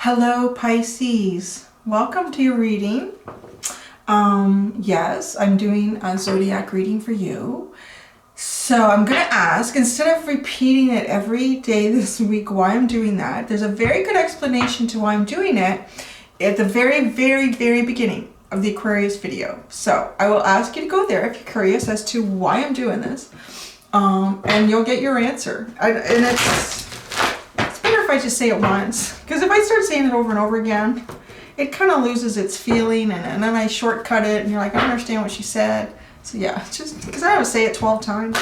Hello Pisces, welcome to your reading. Yes, I'm doing a zodiac reading for you. So I'm going to ask, instead of repeating it every day this week why I'm doing that, there's a very good explanation to why I'm doing it at the very beginning of the Aquarius video. So I will ask you to go there if you're curious as to why I'm doing this, and you'll get your answer. And it's better if I just say it once, because if I start saying it over and over again, it kind of loses its feeling, and then I shortcut it and you're like, I don't understand what she said. So yeah, just because I always say it 12 times.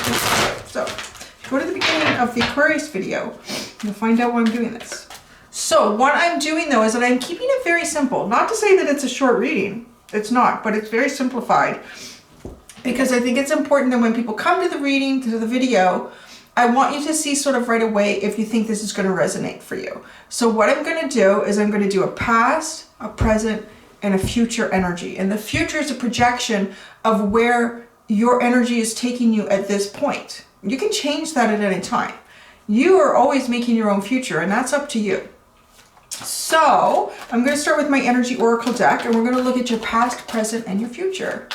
So if you go to the beginning of the Aquarius video, you'll find out why I'm doing this. So what I'm doing though is that I'm keeping it very simple. Not to say that it's a short reading. It's not, but it's very simplified, because I think it's important that when people come to the reading, to the video, I want you to see sort of right away if you think this is going to resonate for you. So what I'm going to do is I'm going to do a past, a present, and a future energy. And the future is a projection of where your energy is taking you at this point. You can change that at any time. You are always making your own future, and that's up to you. So I'm going to start with my energy oracle deck, and we're going to look at your past, present, and your future.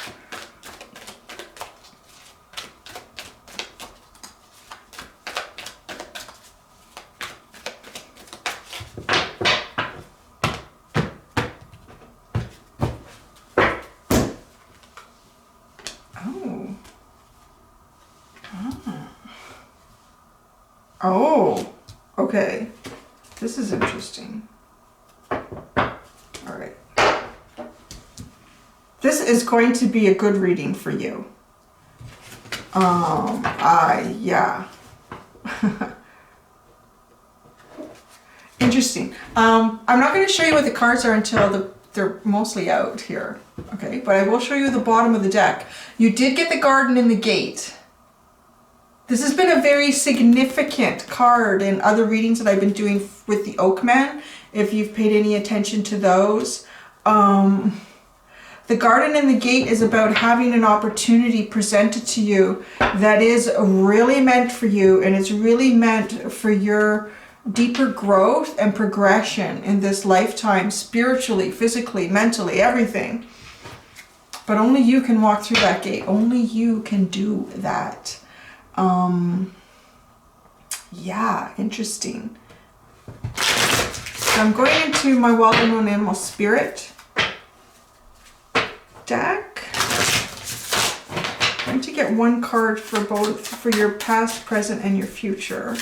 Oh, okay. This is interesting. All right. This is going to be a good reading for you. Yeah. Interesting. I'm not going to show you what the cards are until they're mostly out here. Okay, but I will show you the bottom of the deck. You did get the garden in the gate. This has been a very significant card in other readings that I've been doing with the Oakman, if you've paid any attention to those. The garden and the gate is about having an opportunity presented to you that is really meant for you, and it's really meant for your deeper growth and progression in this lifetime, spiritually, physically, mentally, everything. But only you can walk through that gate. Only you can do that. Yeah, interesting. So I'm going into my well-known animal spirit deck. I'm going to get one card for both, for your past, present, and your future.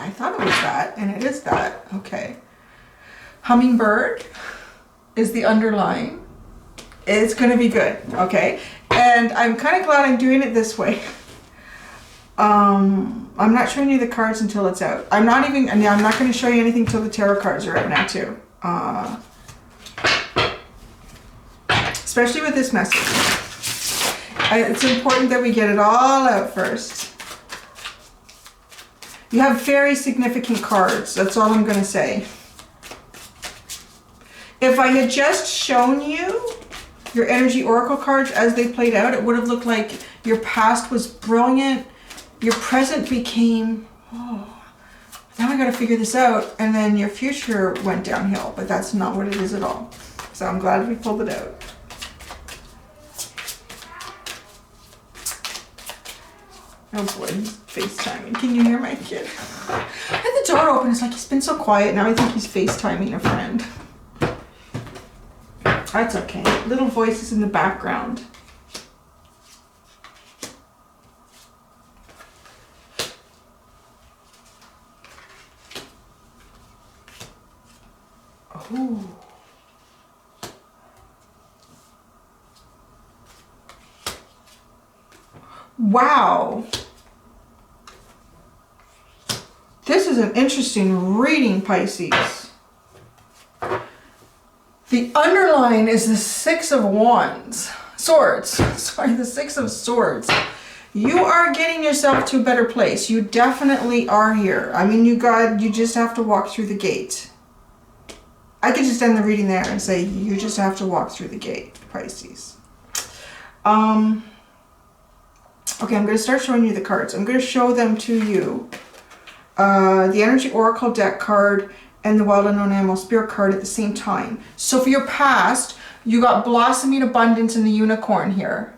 I thought it was that, and it is that. Okay. Hummingbird is the underlying. It's going to be good. Okay. And I'm kind of glad I'm doing it this way. I'm not showing you the cards until it's out. I'm not going to show you anything until the tarot cards are out now too. Especially with this message. It's important that we get it all out first. You have very significant cards. That's all I'm going to say. If I had just shown you your energy oracle cards as they played out, it would have looked like your past was brilliant. Your present became, oh, now I got to figure this out. And then your future went downhill, but that's not what it is at all. So I'm glad we pulled it out. Oh boy, he's FaceTiming. Can you hear my kid? I had the door open. It's like he's been so quiet. Now I think he's FaceTiming a friend. That's okay. Little voices in the background. Oh. Wow. This is an interesting reading, Pisces. The underline is the Six of Wands. Swords. Sorry, the Six of Swords. You are getting yourself to a better place. You definitely are here. I mean, you just have to walk through the gate. I could just end the reading there and say, you just have to walk through the gate, Pisces. Okay, I'm going to start showing you the cards. I'm going to show them to you. The Energy Oracle deck card and the Wild Unknown Animal Spirit card at the same time. So for your past, you got Blossoming Abundance and the Unicorn here.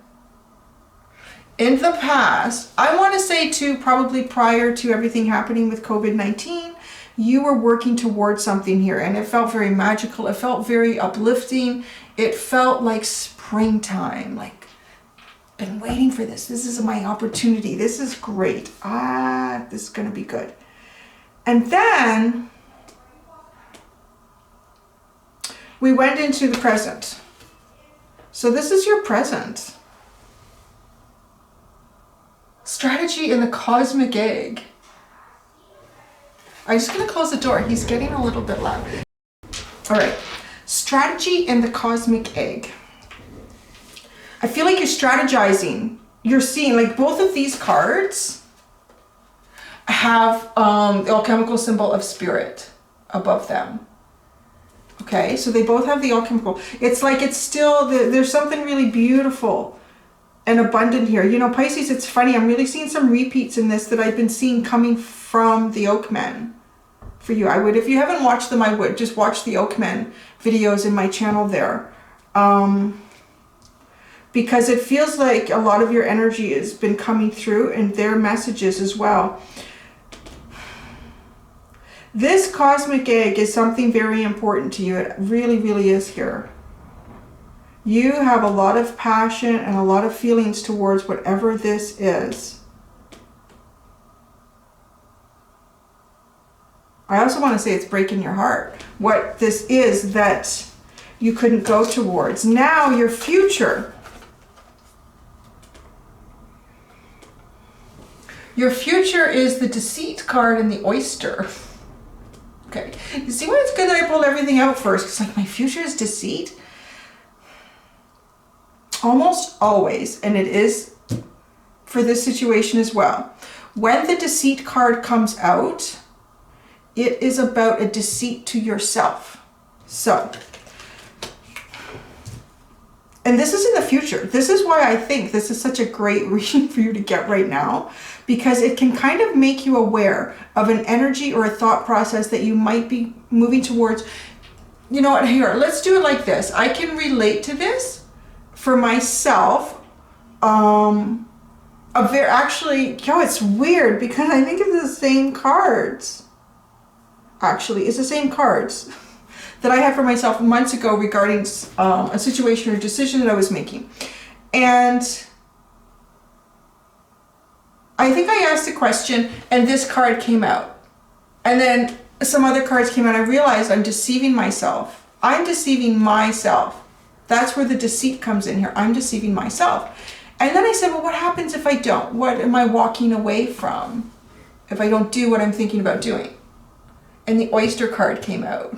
In the past, I want to say too, probably prior to everything happening with COVID-19, you were working towards something here, and it felt very magical. It felt very uplifting. It felt like springtime, like, been waiting for this. This is my opportunity. This is great. This is going to be good. And then we went into the present. So this is your present. Strategy in the Cosmic Egg. I'm just going to close the door. He's getting a little bit loud. All right. Strategy in the Cosmic Egg. I feel like you're strategizing. You're seeing, like, both of these cards have the alchemical symbol of spirit above them. Okay, so they both have the alchemical. It's like it's still, there's something really beautiful and abundant here. You know, Pisces, it's funny. I'm really seeing some repeats in this that I've been seeing coming from the Oakmen for you. I would, if you haven't watched them, I would just watch the Oakmen videos in my channel there. Because it feels like a lot of your energy has been coming through and their messages as well. This cosmic egg is something very important to you. It really, really is here. You have a lot of passion and a lot of feelings towards whatever this is. I also want to say it's breaking your heart. What this is that you couldn't go towards. Now your future. Your future is the Deceit card and the Oyster. Okay, you see why it's good that I pulled everything out first? Because like my future is deceit. Almost always, and it is for this situation as well. When the Deceit card comes out, it is about a deceit to yourself. So, and this is in the future. This is why I think this is such a great reading for you to get right now, because it can kind of make you aware of an energy or a thought process that you might be moving towards. You know what, here, let's do it like this. I can relate to this for myself. Actually, it's weird because I think it's the same cards. Actually, it's the same cards that I had for myself months ago regarding a situation or decision that I was making. And I think I asked a question and this card came out. And then some other cards came out. I realized I'm deceiving myself. I'm deceiving myself. That's where the deceit comes in here. I'm deceiving myself. And then I said, well, what happens if I don't? What am I walking away from if I don't do what I'm thinking about doing? And the Oyster card came out.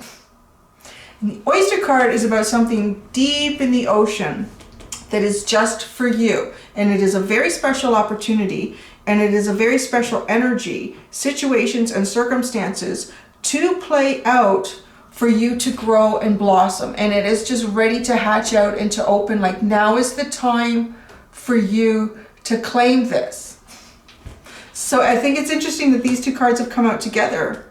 And the Oyster card is about something deep in the ocean that is just for you. And it is a very special opportunity, and it is a very special energy, situations and circumstances to play out for you to grow and blossom. And it is just ready to hatch out and to open. Like, now is the time for you to claim this. So I think it's interesting that these two cards have come out together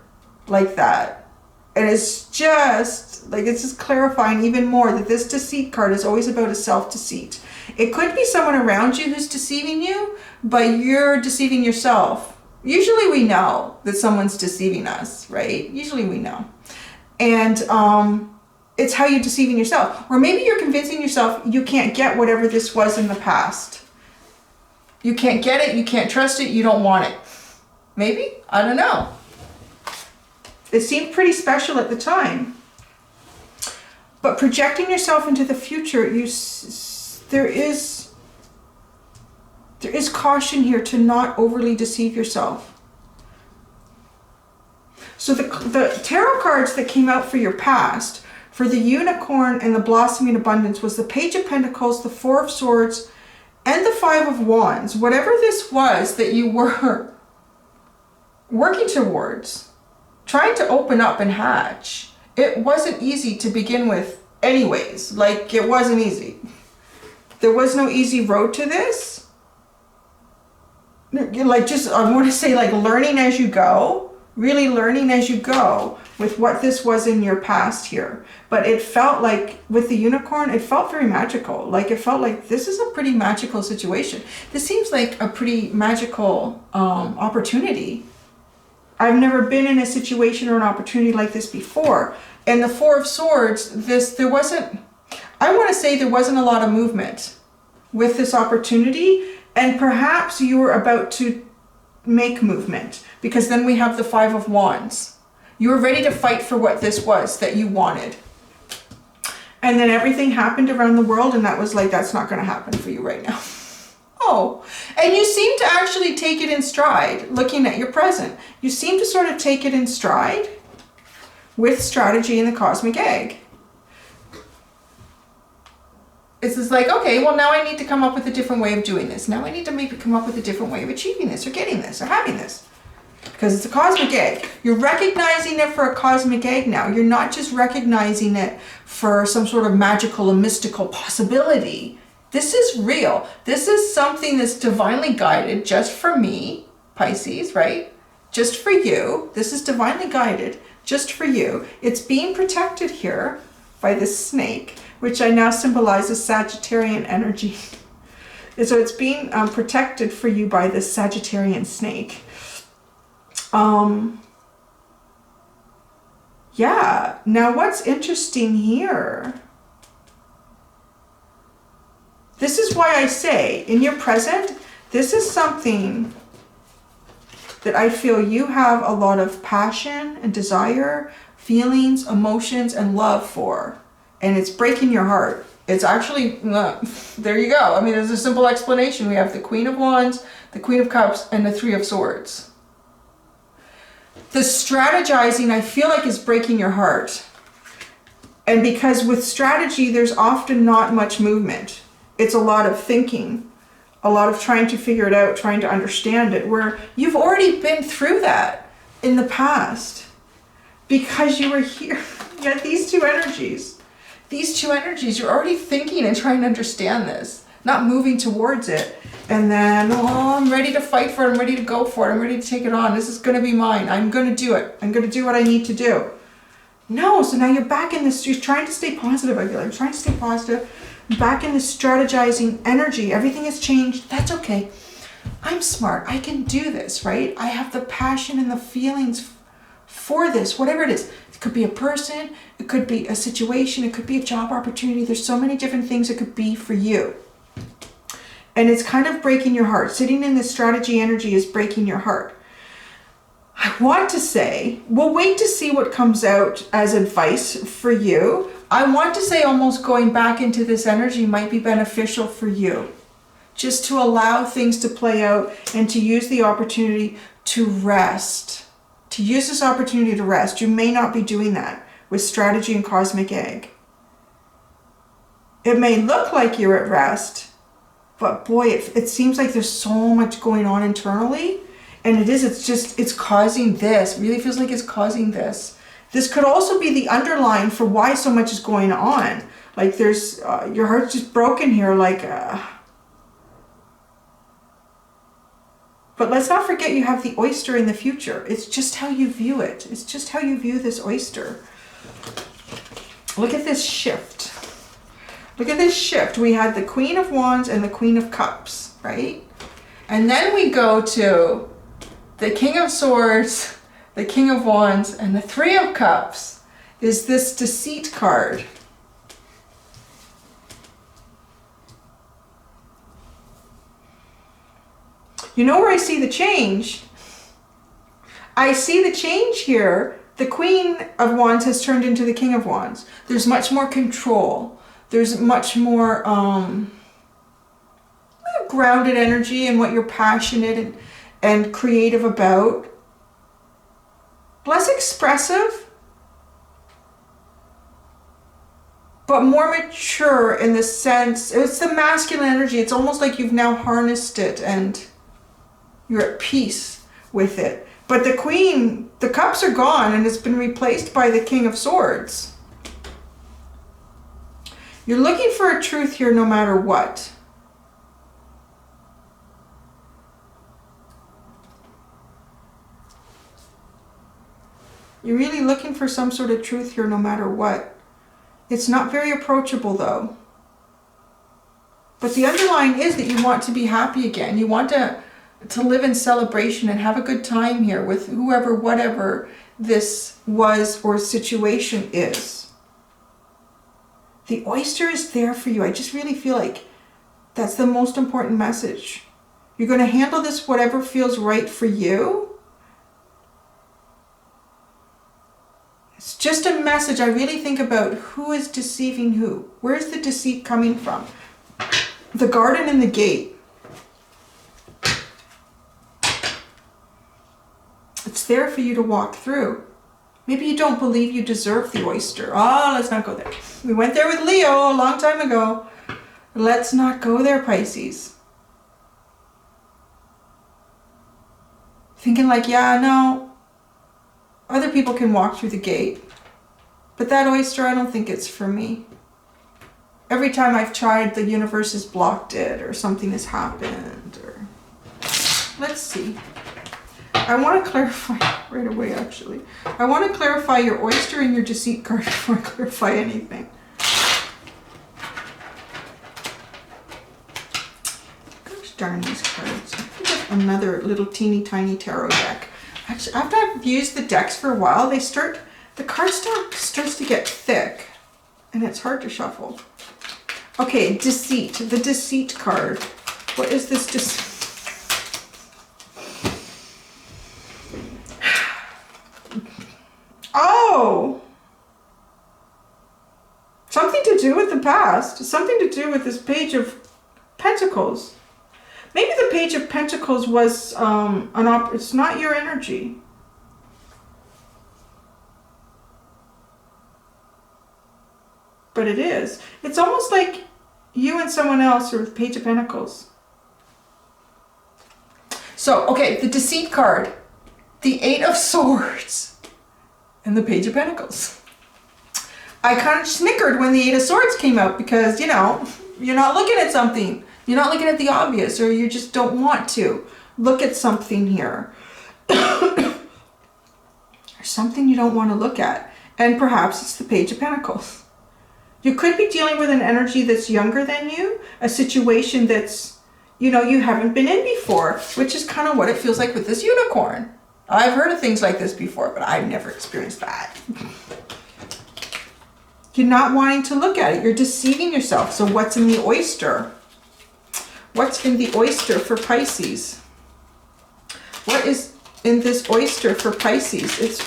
like that. And it's just like, it's just clarifying even more that this Deceit card is always about a self-deceit. It could be someone around you who's deceiving you, but you're deceiving yourself. Usually we know that someone's deceiving us, right? Usually we know. And it's how you're deceiving yourself. Or maybe you're convincing yourself you can't get whatever this was in the past. You can't get it, you can't trust it, you don't want it. Maybe? I don't know. It seemed pretty special at the time. But projecting yourself into the future, there is caution here to not overly deceive yourself. So the tarot cards that came out for your past, for the Unicorn and the Blossoming Abundance, was the Page of Pentacles, the Four of Swords, and the Five of Wands, whatever this was that you were working towards, trying to open up and hatch, it wasn't easy to begin with anyways. Like, it wasn't easy. There was no easy road to this. Like, just, I want to say, like, learning as you go, really learning as you go with what this was in your past here. But it felt like, with the unicorn, it felt very magical. Like, it felt like this is a pretty magical situation. This seems like a pretty magical opportunity. I've never been in a situation or an opportunity like this before. And the Four of Swords, there wasn't, I want to say there wasn't a lot of movement with this opportunity. And perhaps you were about to make movement, because then we have the Five of Wands. You were ready to fight for what this was that you wanted. And then everything happened around the world, and that was like, that's not going to happen for you right now. Oh, and you seem to actually take it in stride, looking at your present. You seem to sort of take it in stride with strategy in the cosmic egg. It's just like, okay, well, now I need to come up with a different way of doing this. Now I need to maybe come up with a different way of achieving this or getting this or having this. Because it's a cosmic egg. You're recognizing it for a cosmic egg now. You're not just recognizing it for some sort of magical or mystical possibility. This is real. This is something that's divinely guided just for me, Pisces, right? Just for you. This is divinely guided just for you. It's being protected here by this snake, which I now symbolize as Sagittarian energy. And so it's being protected for you by this Sagittarian snake. Yeah, now what's interesting here? This is why I say, in your present, this is something that I feel you have a lot of passion and desire, feelings, emotions, and love for. And it's breaking your heart. It's actually, there you go. I mean, there's a simple explanation. We have the Queen of Wands, the Queen of Cups, and the Three of Swords. The strategizing, I feel like, is breaking your heart. And because with strategy, there's often not much movement. It's a lot of thinking, a lot of trying to figure it out, trying to understand it, where you've already been through that in the past because you were here. You had these two energies. These two energies, you're already thinking and trying to understand this, not moving towards it. And then, oh, I'm ready to fight for it. I'm ready to go for it. I'm ready to take it on. This is going to be mine. I'm going to do it. I'm going to do what I need to do. No, so now you're back in this, you're trying to stay positive. I feel like I'm trying to stay positive. Back in this strategizing energy. Everything has changed. That's okay. I'm smart. I can do this, right? I have the passion and the feelings for this, whatever it is. It could be a person. It could be a situation. It could be a job opportunity. There's so many different things it could be for you. And it's kind of breaking your heart. Sitting in this strategy energy is breaking your heart. I want to say, we'll wait to see what comes out as advice for you. I want to say almost going back into this energy might be beneficial for you. Just to allow things to play out and to use the opportunity to rest. To use this opportunity to rest. You may not be doing that with strategy and cosmic egg. It may look like you're at rest, but boy, it seems like there's so much going on internally. And it's causing this. It really feels like it's causing this. This could also be the underline for why so much is going on. Like there's, your heart's just broken here, like, but let's not forget you have the oyster in the future. It's just how you view it. It's just how you view this oyster. Look at this shift. Look at this shift. We had the Queen of Wands and the Queen of Cups, right? And then we go to the King of Swords, the King of Wands, and the Three of Cups is this deceit card. You know where I see the change? I see the change here. The Queen of Wands has turned into the King of Wands. There's much more control. There's much more grounded energy in what you're passionate and creative about. Less expressive. but more mature in the sense, it's the masculine energy. It's almost like you've now harnessed it and you're at peace with it. But the Queen, the cups are gone and it's been replaced by the King of Swords. You're looking for a truth here no matter what. You're really looking for some sort of truth here no matter what. It's not very approachable though. But the underlying is that you want to be happy again. You want to live in celebration and have a good time here with whoever, whatever this was or situation is. The oyster is there for you. I just really feel like that's the most important message. You're going to handle this whatever feels right for you. It's just a message. I really think about who is deceiving who. Where's the deceit coming from? The garden and the gate. It's there for you to walk through. Maybe you don't believe you deserve the oyster. Oh, let's not go there. We went there with Leo a long time ago. Let's not go there, Pisces. Thinking like, yeah, no, other people can walk through the gate. But that oyster, I don't think it's for me. Every time I've tried, the universe has blocked it or something has happened. Or let's see. I want to clarify right away, actually. I want to clarify your oyster and your deceit card before I clarify anything. Gosh darn these cards. I have to get another little teeny tiny tarot deck. Actually, after I've used the decks for a while, the card starts to get thick and it's hard to shuffle. Okay, deceit. The deceit card. What is this deceit? Oh! Something to do with the past. Something to do with this Page of Pentacles. Maybe the Page of Pentacles was it's not your energy. But it is. It's almost like you and someone else are with Page of Pentacles. So, okay, the deceit card. The Eight of Swords. And the Page of Pentacles. I kind of snickered when the Eight of Swords came out because, you know, you're not looking at something. You're not looking at the obvious, or you just don't want to look at something here. There's something you don't want to look at. And perhaps it's the Page of Pentacles. You could be dealing with an energy that's younger than you, a situation that's, you know, you haven't been in before, which is kind of what it feels like with this unicorn. I've heard of things like this before, but I've never experienced that. You're not wanting to look at it. You're deceiving yourself. So what's in the oyster? What's in the oyster for Pisces? What is in this oyster for Pisces?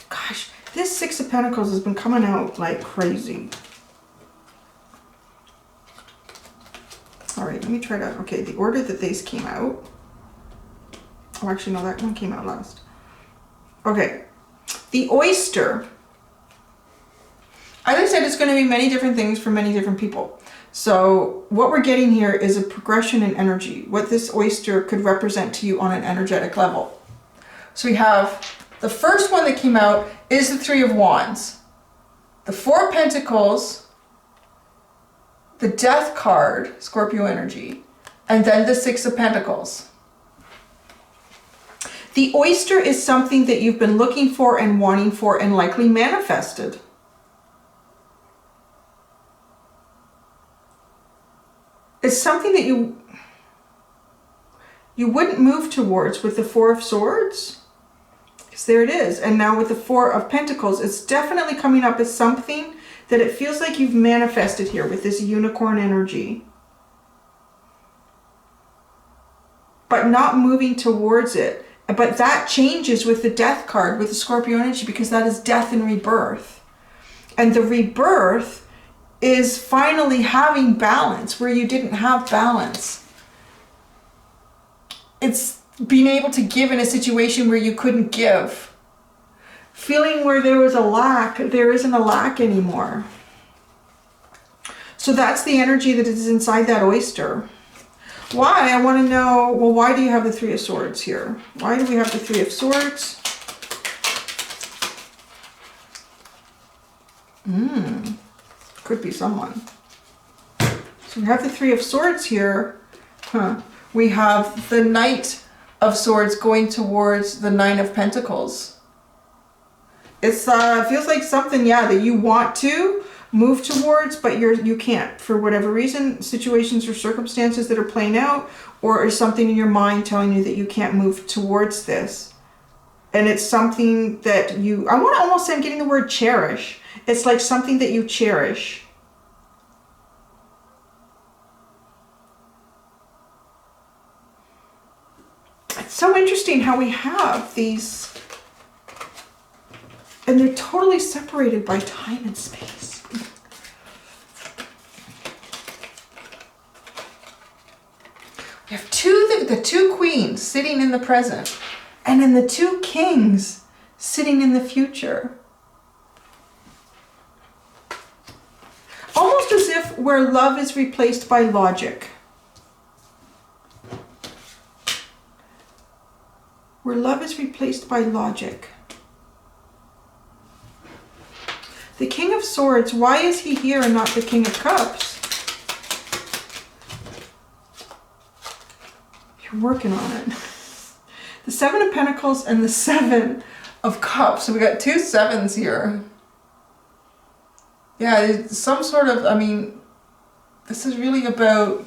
Gosh, this Six of Pentacles has been coming out like crazy. All right, let me try to, okay, the order that these came out. Oh, actually, no, that one came out last. Okay, the oyster. As I said, it's going to be many different things for many different people. So what we're getting here is a progression in energy, what this oyster could represent to you on an energetic level. So we have the first one that came out is the Three of Wands, the Four of Pentacles, the Death card, Scorpio energy, and then the Six of Pentacles. The oyster is something that you've been looking for and wanting for and likely manifested. It's something that you wouldn't move towards with the Four of Swords. Because there it is. And now with the Four of Pentacles, it's definitely coming up as something that it feels like you've manifested here with this unicorn energy. But not moving towards it. But that changes with the Death card, with the Scorpio energy, because that is death and rebirth. And the rebirth is finally having balance where you didn't have balance. It's being able to give in a situation where you couldn't give. feeling where there was a lack, there isn't a lack anymore. So that's the energy that is inside that oyster. Why? I want to know, well, why do you have the Three of Swords here? Why do we have the Three of Swords? Could be someone. So we have the Three of Swords here. We have the Knight of Swords going towards the Nine of Pentacles. It's feels like something, yeah, that you want to move towards, but you can't for whatever reason, situations or circumstances that are playing out, or is something in your mind telling you that you can't move towards this. And it's something that you, I want to almost say, I'm getting the word cherish. It's like something that you cherish. It's so interesting how we have these, and they're totally separated by time and space. We have the two queens sitting in the present, and then the two kings sitting in the future. Almost as if where love is replaced by logic. Where love is replaced by logic. The King of Swords, why is he here and not the King of Cups? You're working on it. The Seven of Pentacles and the Seven of Cups. So we got two sevens here. Yeah, it's some sort of, I mean, this is really about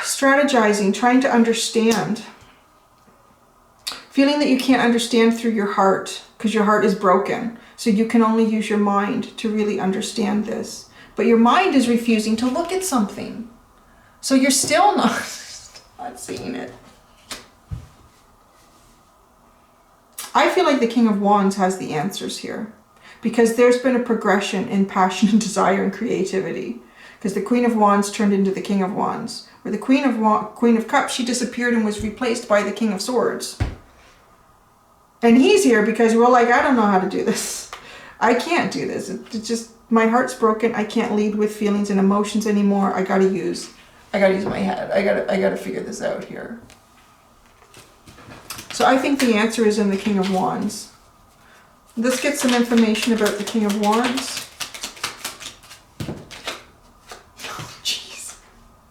strategizing, trying to understand. Feeling that you can't understand through your heart because your heart is broken. So you can only use your mind to really understand this. But your mind is refusing to look at something. So you're still not seeing it. I feel like the King of Wands has the answers here. Because there's been a progression in passion and desire and creativity. Because the Queen of Wands turned into the King of Wands. Where the Queen of Cups, she disappeared and was replaced by the King of Swords. And he's here because we're like, I don't know how to do this. I can't do this. It's just, my heart's broken. I can't lead with feelings and emotions anymore. I gotta use my head. I gotta figure this out here. So I think the answer is in the King of Wands. Let's get some information about the King of Wands. Oh, jeez.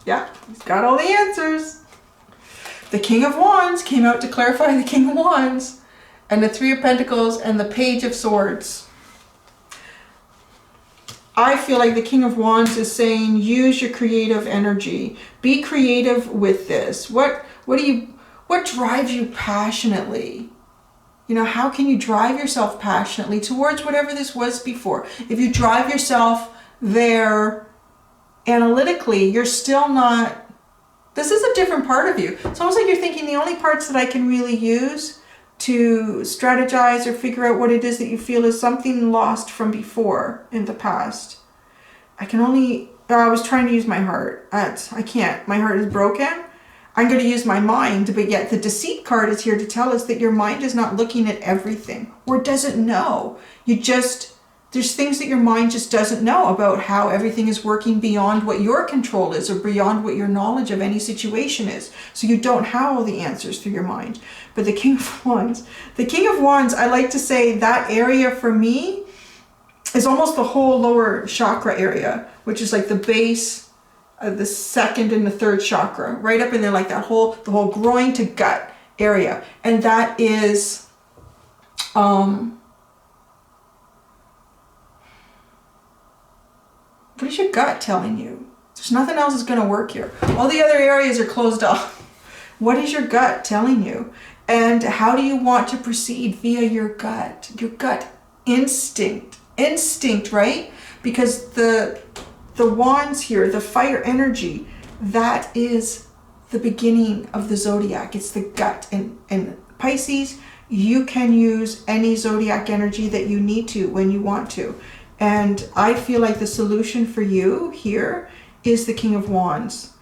Yeah, he's got all the answers. The King of Wands came out to clarify the King of Wands. And the Three of Pentacles and the Page of Swords. I feel like the King of Wands is saying, use your creative energy. Be creative with this. What drives you passionately? You know, how can you drive yourself passionately towards whatever this was before? If you drive yourself there analytically, you're still not, this is a different part of you. It's almost like you're thinking the only parts that I can really use to strategize or figure out what it is that you feel is something lost from before in the past. I was trying to use my heart. I can't. My heart is broken. I'm going to use my mind, but yet the deceit card is here to tell us that your mind is not looking at everything or doesn't know. There's things that your mind just doesn't know about how everything is working beyond what your control is or beyond what your knowledge of any situation is. So you don't have all the answers through your mind. But the King of Wands, I like to say that area for me is almost the whole lower chakra area, which is like the base of the second and the third chakra, right up in there, like the whole groin to gut area. And that is, what is your gut telling you? There's nothing else that's going to work here. All the other areas are closed off. What is your gut telling you? And how do you want to proceed via your gut? Your gut instinct, right? Because the wands here, the fire energy, that is the beginning of the zodiac. It's the gut. And Pisces, you can use any zodiac energy that you need to when you want to. And I feel like the solution for you here is the King of Wands.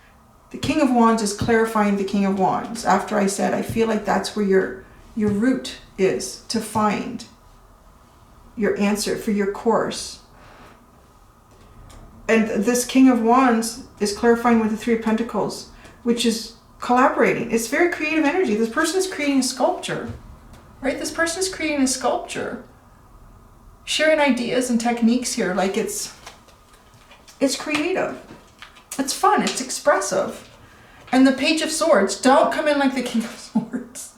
The King of Wands is clarifying the King of Wands. After I said, I feel like that's where your route is to find your answer for your course. And this King of Wands is clarifying with the Three of Pentacles, which is collaborating. It's very creative energy. This person is creating a sculpture, right? This person is creating a sculpture, sharing ideas and techniques here. Like it's creative. It's fun. It's expressive. And the Page of Swords, don't come in like the King of Swords,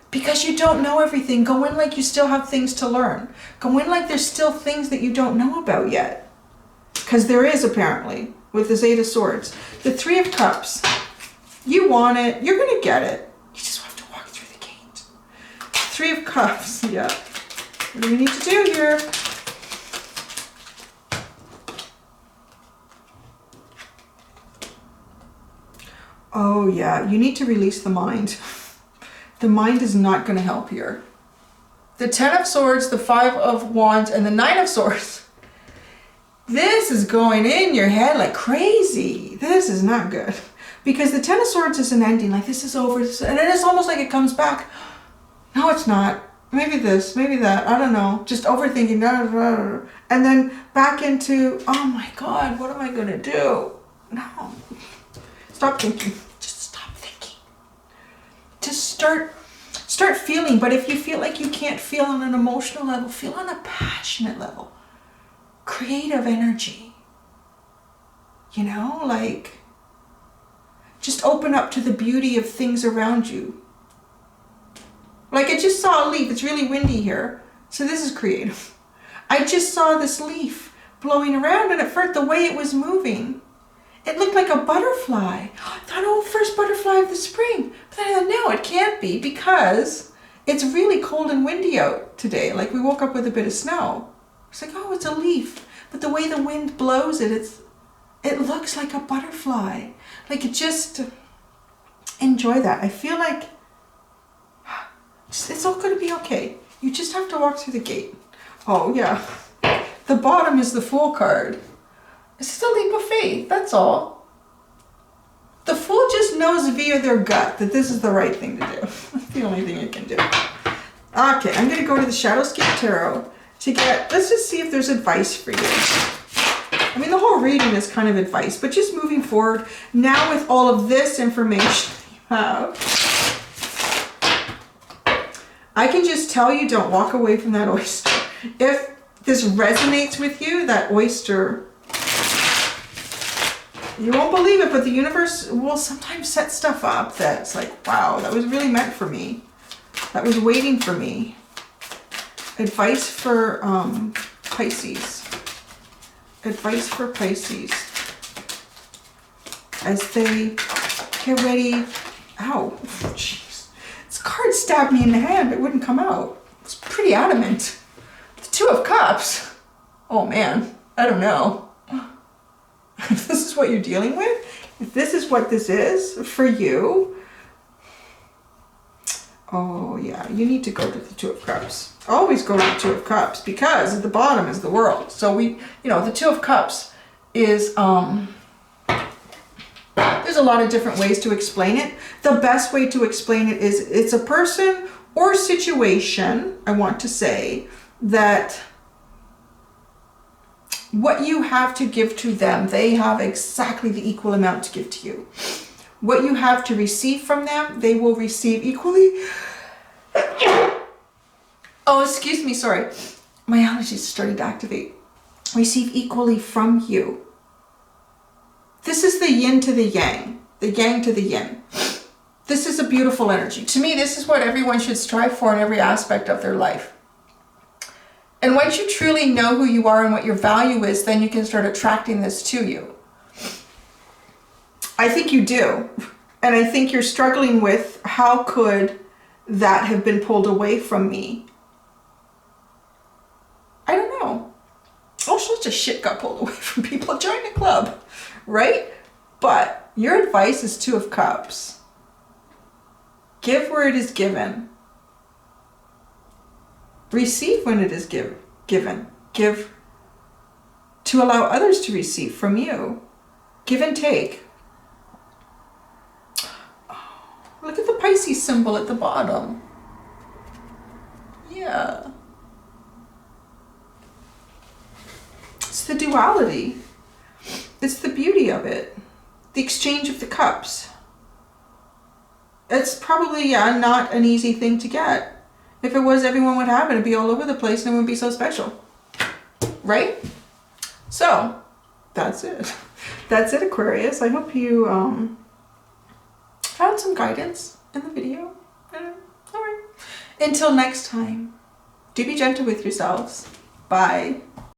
because you don't know everything. Go in like you still have things to learn. Go in like there's still things that you don't know about yet. Because there is, apparently, with this Eight of Swords. The Three of Cups, you want it, you're going to get it. You just have to walk through the gate. Three of Cups, yeah. What do we need to do here? Oh, yeah, you need to release the mind. The mind is not going to help here. The Ten of Swords, the Five of Wands, and the Nine of Swords. This is going in your head like crazy. This is not good. Because the Ten of Swords is an ending. Like, this is over. And it is almost like it comes back. No, it's not. Maybe this, maybe that. I don't know. Just overthinking. And then back into, oh my God, what am I going to do? No. Stop thinking. Just stop thinking. Just start feeling. But if you feel like you can't feel on an emotional level, feel on a passionate level. Creative energy. You know, like, just open up to the beauty of things around you. Like, I just saw a leaf. It's really windy here. So this is creative. I just saw this leaf blowing around, and at first the way it was moving, it looked like a butterfly. I thought, oh, first butterfly of the spring. But then I thought, no, it can't be, because it's really cold and windy out today. Like, we woke up with a bit of snow. It's like, oh, it's a leaf. But the way the wind blows it, it looks like a butterfly. Like, it just, enjoy that. I feel like it's all going to be okay. You just have to walk through the gate. Oh, yeah. The bottom is the Fool card. It's just a leap of faith, that's all. The Fool just knows via their gut that this is the right thing to do. That's the only thing it can do. Okay, I'm going to go to the Shawdowscapes Tarot to get, let's just see if there's advice for you. I mean, the whole reading is kind of advice, but just moving forward, now with all of this information you have, I can just tell you, don't walk away from that oyster. If this resonates with you, that oyster, you won't believe it, but the universe will sometimes set stuff up that's like, wow, that was really meant for me. That was waiting for me. Advice for Pisces. Advice for Pisces. As they get ready. Ow, jeez. This card stabbed me in the hand. It wouldn't come out. It's pretty adamant. The Two of Cups. Oh man, I don't know. If this is what you're dealing with, if this is what this is for you, oh yeah, you need to go to the Two of Cups. Always go to the Two of Cups, because at the bottom is the World. So the Two of Cups is, there's a lot of different ways to explain it. The best way to explain it is it's a person or situation, I want to say, that what you have to give to them, they have exactly the equal amount to give to you. What you have to receive from them, they will receive equally. Oh, excuse me, sorry. My allergies started to activate. Receive equally from you. This is the yin to the yang to the yin. This is a beautiful energy. To me, this is what everyone should strive for in every aspect of their life. And once you truly know who you are and what your value is, then you can start attracting this to you. I think you do. And I think you're struggling with, how could that have been pulled away from me? I don't know. All sorts of shit got pulled away from people. Join the club, right? But your advice is Two of Cups. Give where it is given. Receive when it is given. Give to allow others to receive from you. Give and take. Oh, look at the Pisces symbol at the bottom. Yeah. It's the duality. It's the beauty of it. The exchange of the cups. It's probably, yeah, not an easy thing to get. If it was, everyone would have it. It'd be all over the place and it wouldn't be so special. Right? So, that's it. That's it, Aquarius. I hope you found some guidance in the video. Alright. Until next time, do be gentle with yourselves. Bye.